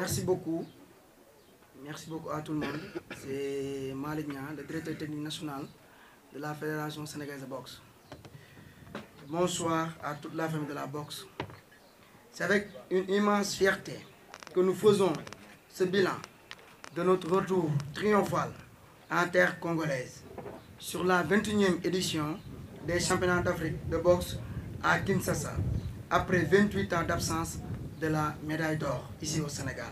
Merci beaucoup. Merci beaucoup à tout le monde. C'est Malick Niang, le directeur technique national de la Fédération sénégalaise de boxe. Bonsoir à toute la famille de la boxe. C'est avec une immense fierté que nous faisons ce bilan de notre retour triomphal en terre congolaise sur la 21e édition des championnats d'Afrique de boxe à Kinshasa, après 28 ans d'absence de la médaille d'or ici au Sénégal.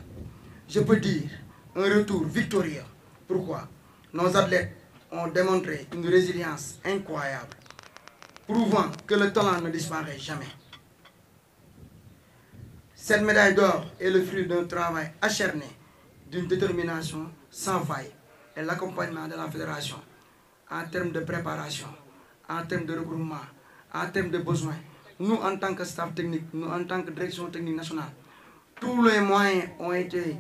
Je peux dire un retour victorieux. Pourquoi? Nos athlètes ont démontré une résilience incroyable, prouvant que le talent ne disparaît jamais. Cette médaille d'or est le fruit d'un travail acharné, d'une détermination sans faille et l'accompagnement de la fédération en termes de préparation, en termes de regroupement, en termes de besoins. Nous, en tant que staff technique, nous, en tant que direction technique nationale, tous les moyens ont été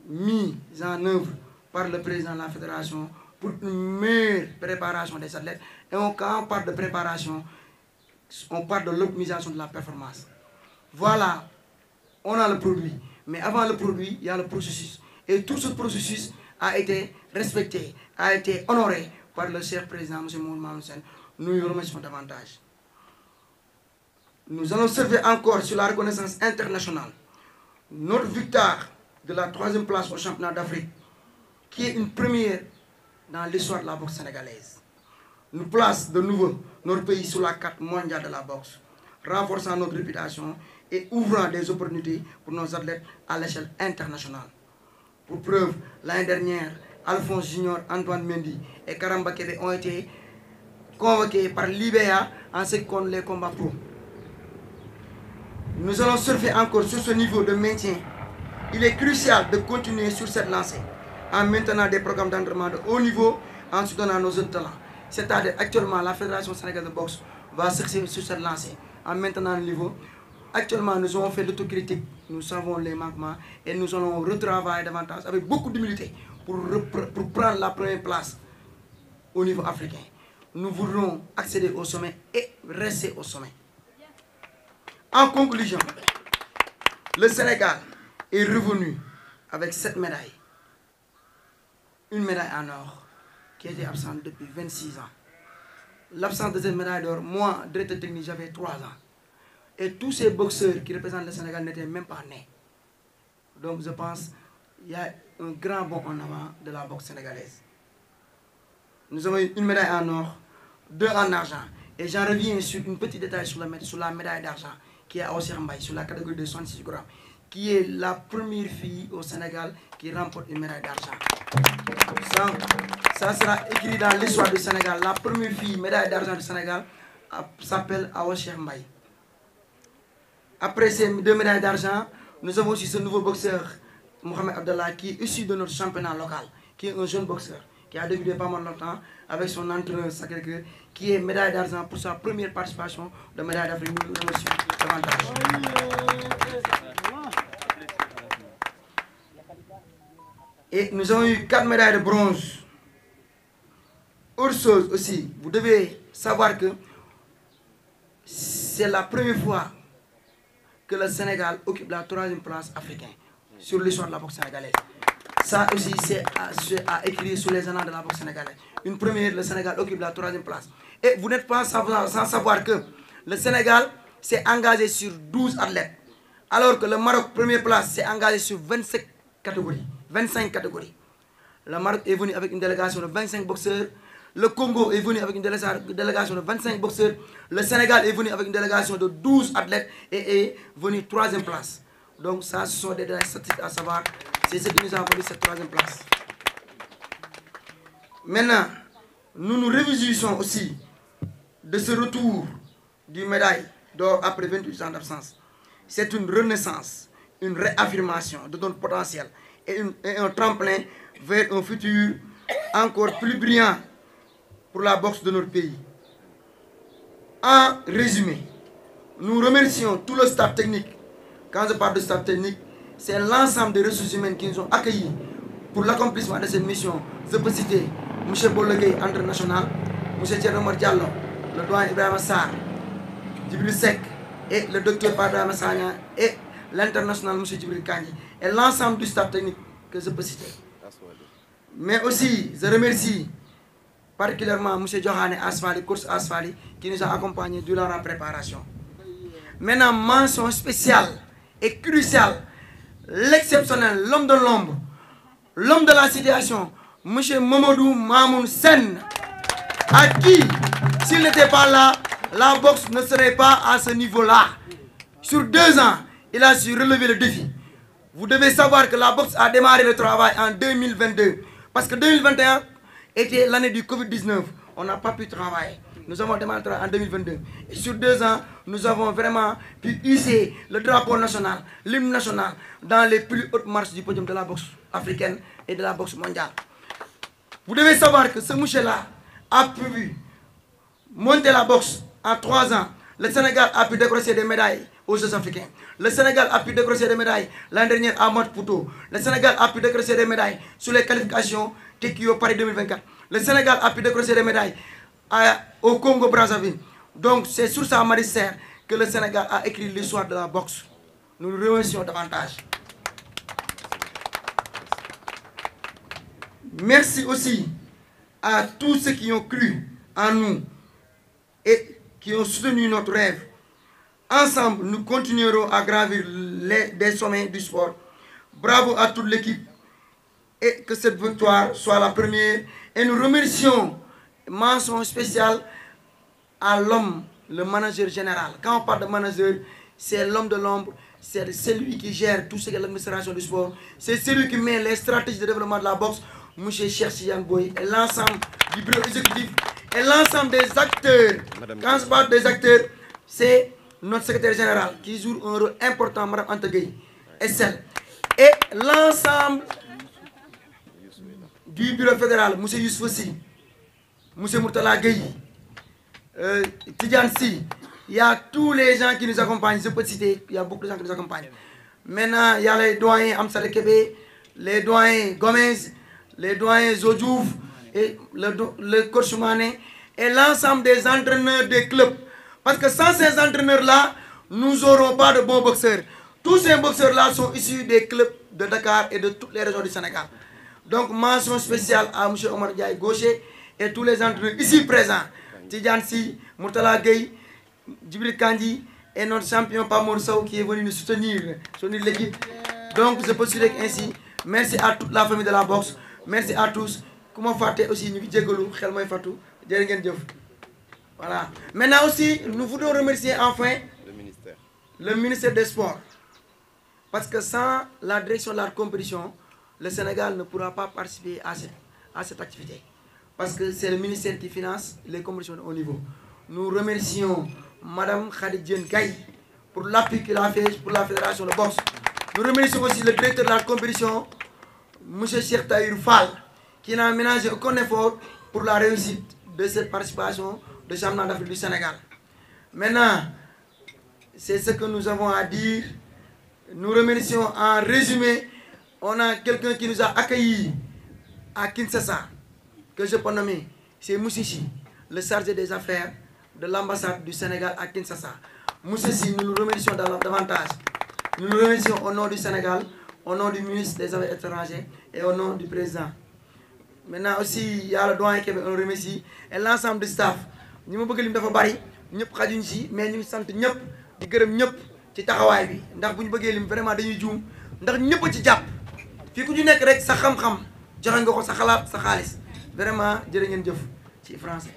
mis en œuvre par le président de la fédération pour une meilleure préparation des athlètes. Et quand on parle de préparation, on parle de l'optimisation de la performance. Voilà, on a le produit. Mais avant le produit, il y a le processus. Et tout ce processus a été respecté, a été honoré par le cher président, M. Mohamed Sen. Nous lui remercions davantage. Nous allons servir encore sur la reconnaissance internationale notre victoire de la 3e place au championnat d'Afrique, qui est une première dans l'histoire de la boxe sénégalaise. Nous place de nouveau notre pays sur la carte mondiale de la boxe, renforçant notre réputation et ouvrant des opportunités pour nos athlètes à l'échelle internationale. Pour preuve, l'année dernière, Alphonse Junior, Antoine Mendy et Karamba Kebe ont été convoqués par l'IBA en ce qui concerne les combats pro. Nous allons surfer encore sur ce niveau de maintien. Il est crucial de continuer sur cette lancée en maintenant des programmes d'entraînement de haut niveau en soutenant nos autres talents. C'est-à-dire actuellement la Fédération sénégalaise de boxe va chercher sur cette lancée en maintenant le niveau. Actuellement nous avons fait l'autocritique, nous savons les manquements et nous allons retravailler davantage avec beaucoup d'humilité pour prendre la première place au niveau africain. Nous voudrons accéder au sommet et rester au sommet. En conclusion, le Sénégal est revenu avec 7 médailles. Une médaille en or qui était absente depuis 26 ans. L'absence de cette médaille d'or, moi, directeur technique, j'avais 3 ans. Et tous ces boxeurs qui représentent le Sénégal n'étaient même pas nés. Donc je pense qu'il y a un grand bond en avant de la boxe sénégalaise. Nous avons eu une médaille en or, 2 en argent. Et j'en reviens sur un petit détail sur la médaille d'argent qui est à Ossir Mbaye, sur la catégorie de 66 grammes, qui est la première fille au Sénégal qui remporte une médaille d'argent. Ça sera écrit dans l'histoire du Sénégal. La première fille médaille d'argent du Sénégal s'appelle Ossir Mbaye. Après ces 2 médailles d'argent, nous avons aussi ce nouveau boxeur, Mohamed Abdallah, qui est issu de notre championnat local, qui est un jeune boxeur, qui a débuté pas mal longtemps avec son entraîneur Sacré-Cœur, qui est médaille d'argent pour sa première participation de médaille d'Afrique. Nous remercions davantage. Et nous avons eu 4 médailles de bronze. Autre chose aussi, vous devez savoir que c'est la première fois que le Sénégal occupe la 3e place africaine sur l'histoire de la boxe sénégalaise. Ça aussi, c'est à écrire sur les annales de la boxe sénégalaise. Une première, le Sénégal occupe la 3e place. Et vous n'êtes pas sans savoir que le Sénégal s'est engagé sur 12 athlètes, alors que le Maroc, première place, s'est engagé sur 25 catégories. Le Maroc est venu avec une délégation de 25 boxeurs. Le Congo est venu avec une délégation de 25 boxeurs. Le Sénégal est venu avec une délégation de 12 athlètes et est venu 3e place. Donc ça, ce sont des détails statistiques à savoir. C'est ce qui nous a valu cette 3e place. Maintenant, nous nous réjouissons aussi de ce retour du médaille d'or après 28 ans d'absence. C'est une renaissance, une réaffirmation de notre potentiel et un tremplin vers un futur encore plus brillant pour la boxe de notre pays. En résumé, nous remercions tout le staff technique. Quand je parle de staff technique, c'est l'ensemble des ressources humaines qui nous ont accueillis pour l'accomplissement de cette mission. Je peux citer M. Bollegué, entraîneur national, M. Thierno Diallo, le doyen Ibrahim Sarr, Djibril Seck et le docteur Padra Massagna et l'international M. Djibril Kandji et l'ensemble du staff technique que je peux citer. Mais aussi, je remercie particulièrement M. Diohane Asfali, course Asfali, qui nous a accompagnés durant la préparation. Maintenant, mention spéciale et cruciale, l'exceptionnel, l'homme de l'ombre, l'homme de la situation, M. Mamadou Mamoun Sen, à qui, s'il n'était pas là, la boxe ne serait pas à ce niveau-là. Sur 2 ans, il a su relever le défi. Vous devez savoir que la boxe a démarré le travail en 2022. Parce que 2021 était l'année du Covid-19. On n'a pas pu travailler. Nous avons démarré le travail en 2022. Et sur 2 ans, nous avons vraiment pu hisser le drapeau national, l'hymne national, dans les plus hautes marches du podium de la boxe africaine et de la boxe mondiale. Vous devez savoir que ce monsieur-là a pu monter la boxe en 3 ans. Le Sénégal a pu décrocher des médailles aux Jeux africains. Le Sénégal a pu décrocher des médailles l'année dernière à Maputo. Le Sénégal a pu décrocher des médailles sur les qualifications Tekio Paris 2024. Le Sénégal a pu décrocher des médailles au Congo-Brazzaville. Donc c'est sur sa magistère que le Sénégal a écrit l'histoire de la boxe. Nous le remercions davantage. Merci aussi à tous ceux qui ont cru en nous et qui ont soutenu notre rêve. Ensemble, nous continuerons à gravir des sommets du sport. Bravo à toute l'équipe et que cette victoire soit la première. Et nous remercions, mention spéciale à l'homme, le manager général. Quand on parle de manager, c'est l'homme de l'ombre, c'est celui qui gère tout ce qui est l'administration du sport, c'est celui qui met les stratégies de développement de la boxe, M. Cheikh Tidiane Boye, et l'ensemble du bureau exécutif, et l'ensemble des acteurs. Quand je parle des acteurs, c'est notre secrétaire général qui joue un rôle important, Mme Anta Gueye, SL, et l'ensemble du bureau fédéral, M. Youssouf Sy, M. Murtala Gueye, Tidiane Sy. Il y a tous les gens qui nous accompagnent, je peux citer, il y a beaucoup de gens qui nous accompagnent. Maintenant, il y a les doyens Amsale Kébé, les doyens Gomez, les doyens Zodjouf, et le coach Mané, et l'ensemble des entraîneurs des clubs. Parce que sans ces entraîneurs-là, nous n'aurons pas de bons boxeurs. Tous ces boxeurs-là sont issus des clubs de Dakar et de toutes les régions du Sénégal. Donc, mention spéciale à M. Omar Diaye Gaucher et tous les entraîneurs ici présents. Tidiane Sy, Murtala Gueye, Djibril Kandji et notre champion Pamor Sow qui est venu nous soutenir l'équipe. Donc, je peux dire ainsi, merci à toute la famille de la boxe, merci à tous. Comment faire aussi, nous sommes Fatou, voilà. Maintenant aussi, nous voulons remercier enfin le ministère des Sports. Parce que sans la direction de la compétition, le Sénégal ne pourra pas participer à cette activité. Parce que c'est le ministère qui finance les compétitions de haut niveau. Nous remercions Mme Khadidjian Gaye pour l'appui qu'il a fait pour la fédération de boxe. Nous remercions aussi le directeur de la compétition, M. Cheikh Tahirou Fall, qui n'a ménagé aucun effort pour la réussite de cette participation de championnat d'Afrique du Sénégal. Maintenant, c'est ce que nous avons à dire. Nous remercions en résumé. On a quelqu'un qui nous a accueillis à Kinshasa, que je peux nommer, c'est Moussichi, le chargé des affaires de l'ambassade du Sénégal à Kinshasa. Moussichi, nous le remercions davantage. Nous le remercions au nom du Sénégal, au nom du ministre des Affaires étrangères et au nom du président. Maintenant aussi, il y a le doyen qui on remercie et l'ensemble du staff. Nous avons lim dafa bari ñep xajuñ ci mais ñu sant ñep di gërëm ñep ci taxaway bi ndax buñu bëggé lim vraiment dañuy joom ndax ñep ci japp fi ku ñu nekk rek sa xam-xam joxe nga ko sa xalaat sa xaalis vraiment jërë ngeen jëf ci français.